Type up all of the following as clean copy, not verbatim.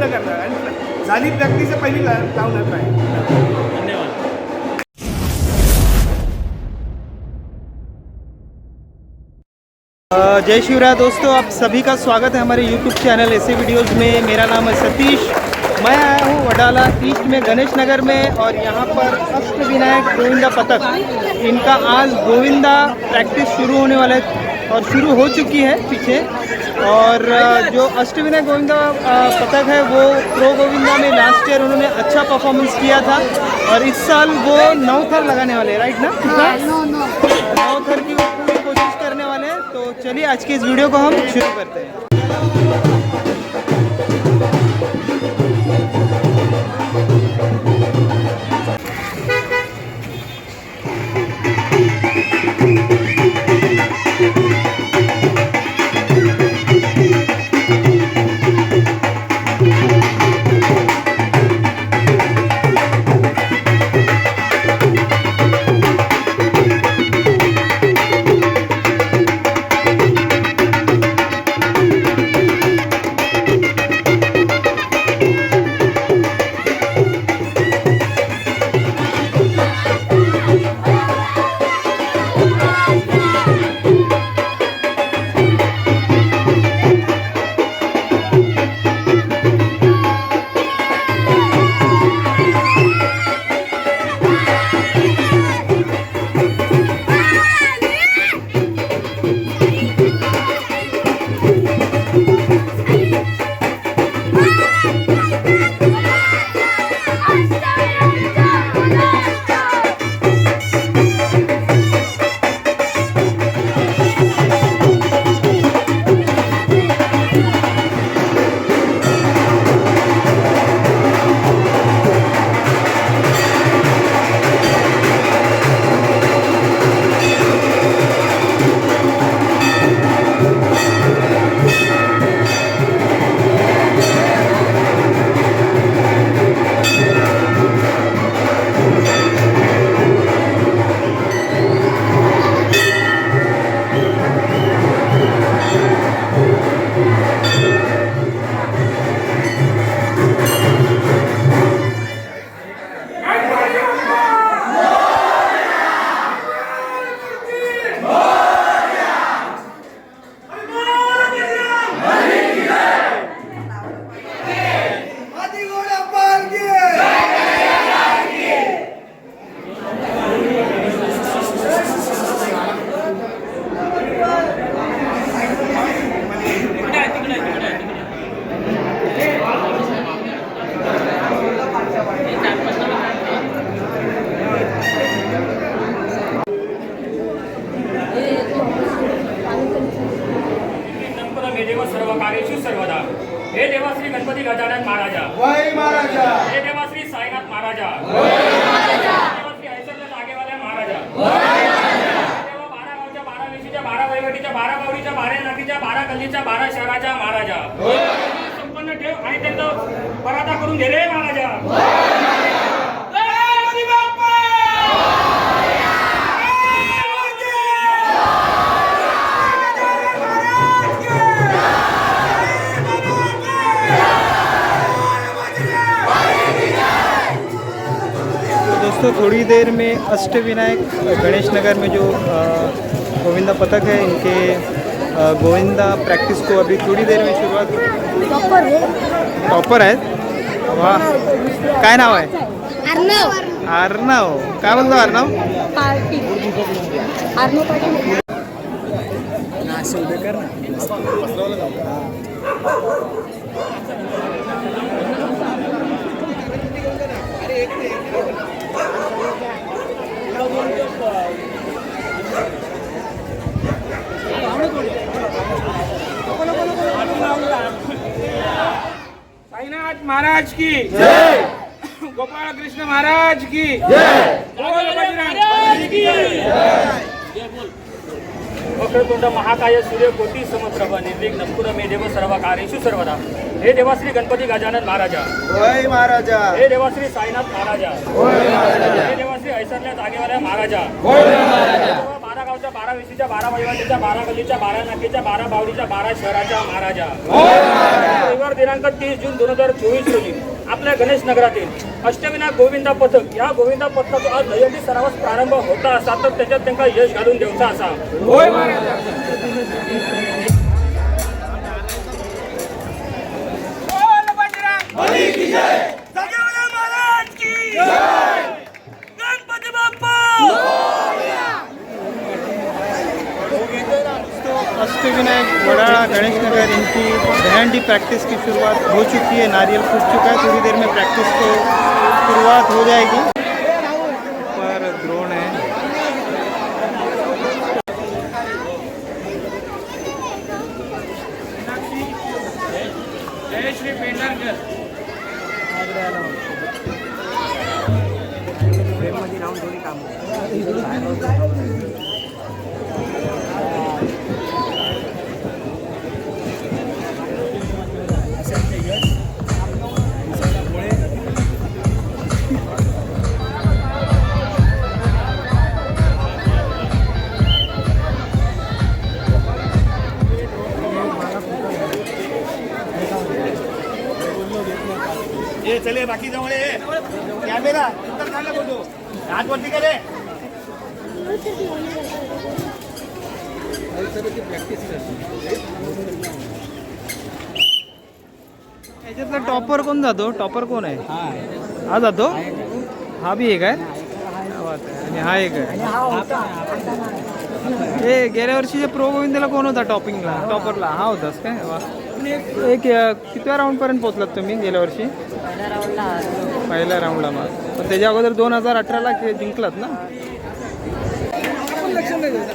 चांगलं करणार आणि झाली प्रॅक्टिस पहिली लावणार नाही. धन्यवाद. जय शिवराय दोस्तों, आप सभी का स्वागत है हमारे YouTube चैनल ऐसे वीडियोस में। मेरा नाम है सतीश, मैं आया हूँ वडाला ईस्ट में गणेश नगर में, और यहाँ पर अष्टविनायक गोविंदा पथक, इनका आज गोविंदा प्रैक्टिस शुरू होने वाला है और शुरू हो चुकी है पीछे। और जो अष्टविनायक गोविंदा पथक है वो प्रो गोविंदा में लास्ट ईयर उन्होंने अच्छा परफॉर्मेंस किया था, और इस साल वो 9 थर लगाने वाले हैं, राइट ना? 9 थर की वो पूरी कोशिश करने वाले हैं। तो चलिए आज की इस वीडियो को हम शुरू करते हैं। सर्व कार्येषु सर्वदा. हे देवा श्री गणपती गजानन महाराजा, वै महाराजा. हे देवा श्री साईनाथ महाराजा, वै महाराजा. हे देवा श्री ऐश्वर्य जागेवाल्या महाराजा, वै महाराजा. हे देवा 12 गावच्या 12 वेशीच्या 12 वैवटीच्या 12 बावडीच्या 12 नाकीच्या 12 गल्लीच्या 12 शहराच्या महाराजा, वै. संपन्न ठेव आणि त्यांचा परादा करून दे रे महाराजा, वै महाराजा. दोस्तों थोड़ी देर में अष्टविनायक गणेश नगर में जो गोविंदा पथक है, इनके गोविंदा प्रैक्टिस को अभी थोड़ी देर में शुरुआत हो. टॉपर आहेत. वाह, काय नाव आहे? अर्णव. काय बोलतो अर्णव? साईनाथ महाराज की जय, गोपाल कृष्ण महाराज की जय, बोल बजरंग की जय. वक्रतुंड महाकाय सूर्यकोटी समप्रभ निर्विघ्न कुरु देव सर्व कार्येषु सर्वदा. हे देवाश्री गणपती गजानन महाराजा, वै महाराजा. हे देवाश्री साईनाथ महाराजा, वै महाराजा. हे देवाश्री ऐश्वर्य जागेवाल्या महाराजा, वै महाराजा. 12 गावच्या 12 वेशीच्या 12 वहिवाटीच्या 12 गल्लीच्या 12 नाकेच्या 12 बावडीच्या 12 शहराच्या महाराजा रविवार दिनांक 30 जून 2024 रोजी आपल्या गणेश नगरातील अष्टविनायक गोविंदा पथक या गोविंदा पथकाचा आज दहीहंडी सरावास प्रारंभ होता असा तर त्याच्यात त्यांना यश घालून देवचा असा अष्टविनायक वडाला गणेश नगर इनकी दहंडी प्रैक्टिस की शुरुआत हो चुकी है। नारियल फूट चुका है, थोड़ी देर में प्रैक्टिस को शुरुआत हो जाएगी। पर ड्रोन है। जय श्री पेंढारकर ये चले बाकी जवळ ये कॅमेरा नंतर चांगला बोलतो हात वरती करे याच्यातला टॉपर कोण जातो? टॉपर कोण आहे? हा जातो, हा बी एक आहे आणि हा एक आहे। हे गेल्या वर्षीच्या प्रो गोविंदाला कोण होता टॉपिंगला? टॉपरला हा होतास काय? वा एक कितव्या राऊंड पर्यंत पोहोचलात तुम्ही गेल्या वर्षी? पहिल्या राऊंडला मग पण त्याच्या अगोदर 2018ला जिंकलात ना?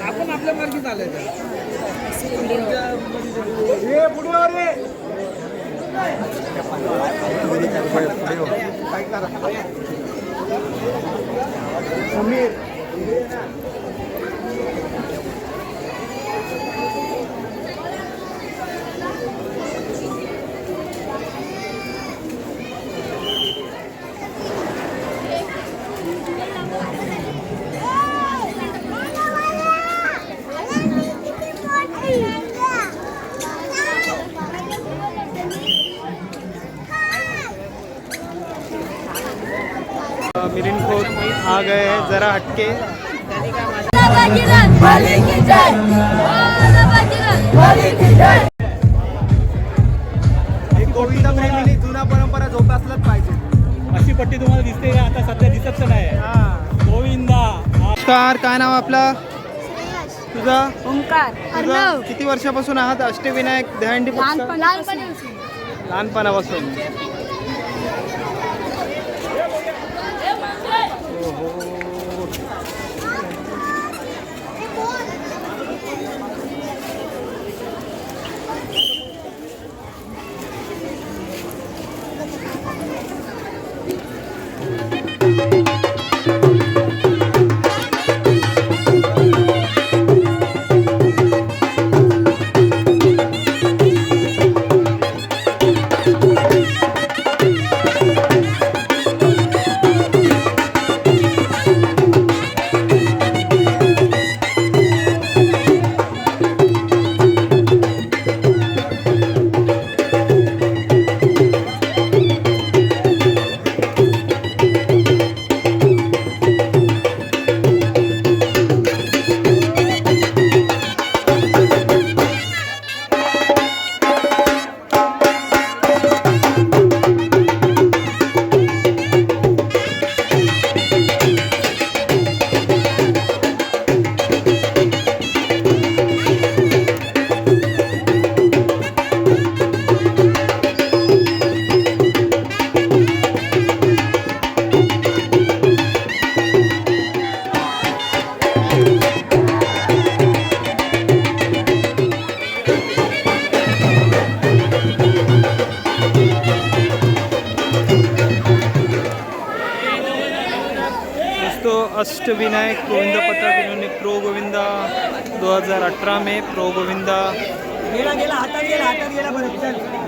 आपण आपल्या मार्गी चालायचं मिलिंद खोत आ गए हैं जरा हटके। एक गोविंदा प्रेमीने जुना परंपरा जोपासलाच पाहिजे। अशी पट्टी तुम्हाला दिसते का? आता सध्या दिसत नाही गोविंदा। नमस्कार, काय नाव आपला? तुझा? ओंकार तुझा किती वर्षापासून आहात अष्टविनायक दहंडी पथकात? लहानपणापासून। अष्टविनायक गोविंदा पथक इन्होंने प्रो गोविंदा 2018 में प्रो गोविंदा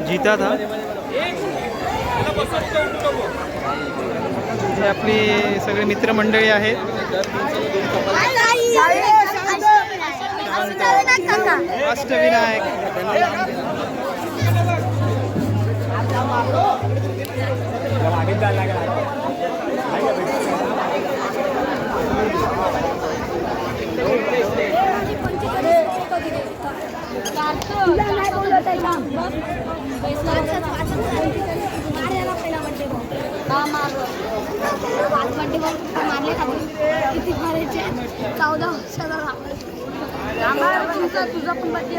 जीता था। हे आपली सगळे मित्रमंडळी आहेत। अष्टविनायक तुला नाही बोलत आहे का? मारले का किती मारायचे 14 वर्षाला तुझा पण बड्डे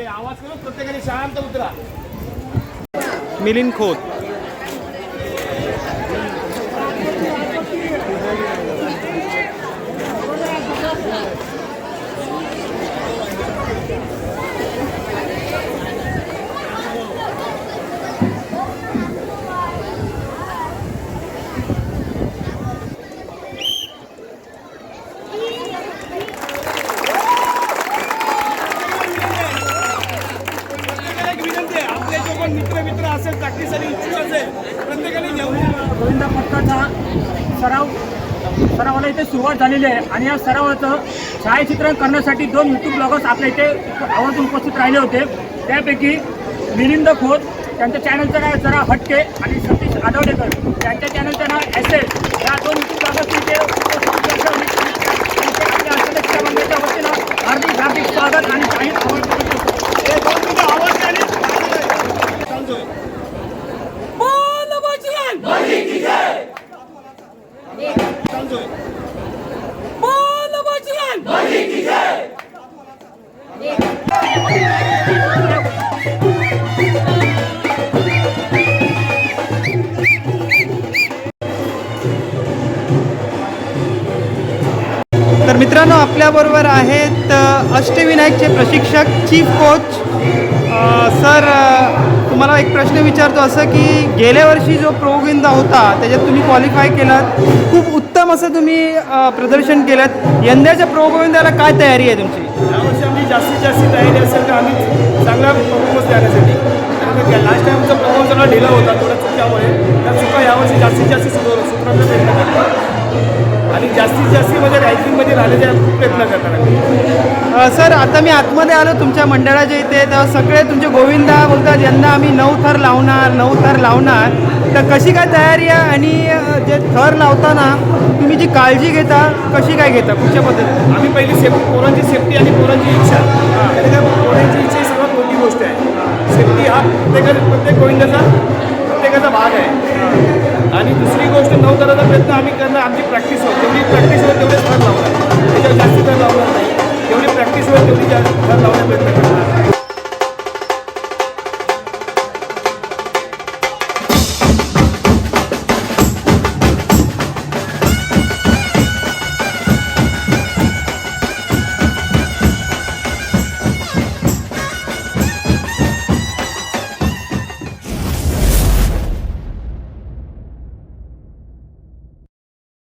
आवाज करून प्रत्येकाने शांत उतरा. मिलिंद खोत. मित्र असेल प्रॅक्टिससाठी इच्छुक असेल प्रत्येकाने घेऊन गोविंदा पथकाचा सरावाला इथे सुरुवात झालेली आहे आणि या सरावाचं छायाचित्रण करण्यासाठी 2 यूट्यूब ब्लॉगर्स आपल्या इथे आवर्जून उपस्थित राहिले होते. त्यापैकी मिलिंद खोत, त्यांच्या चॅनलचं नाव जरा हटके, आणि सतीश आठवडेकर त्यांच्या चॅनलचं नाव एसएस. या 2 यूट्यूब ब्लॉगर्स इथे आपल्या हस्तक्षेप मंडळाच्या वतीनं हार्दिक स्वागत आणि काही तर मित्रांनो, आपल्याबरोबर आहेत अष्टविनायकचे प्रशिक्षक चीफ कोच. सर, तुम्हाला एक प्रश्न विचारतो, असं की गेल्या वर्षी जो प्रो गोविंदा होता त्याच्यात तुम्ही क्वालिफाय केलात, खूप उत्तम असं तुम्ही प्रदर्शन केलं. यंदाच्या प्रो गोविंदाला काय तयारी आहे तुमची? यावर्षी आमची जास्तीत जास्त तयारी असेल तर आम्ही चांगला परफॉर्मन्स देण्यासाठी. कारण लास्ट टाईमचा परफॉर्मन्स थोडा ढिला होता, थोड्या चुक्यामुळे. त्या चुका यावर्षी जास्तीत जास्त सुधारण्याचा प्रयत्न करतात आणि जास्तीत जास्त म्हणजे रँकिंगमध्ये राहण्याचा प्रयत्न करतात. सर, आता मी आतमध्ये आलो तुमच्या मंडळाच्या इथे, तेव्हा सगळे तुमचे गोविंदा बोलतात यंदा आम्ही 9 थर लावणार. तर कशी काय तयारी आहे आणि जे थर लावताना तुम्ही जी काळजी घेता कशी काय घेता, कुठच्या पद्धतीने? आम्ही पहिली पोरांची सेफ्टी आणि पोरांची इच्छा, पोरांची इच्छा ही सर्वात मोठी गोष्ट आहे. सेफ्टी हा प्रत्येक गोविंदाचा भाग आहे. आणि दुसरी गोष्ट 9 थराचा प्रयत्न आम्ही करणं, आमची प्रॅक्टिस होते, तेवढेच थर लावणार.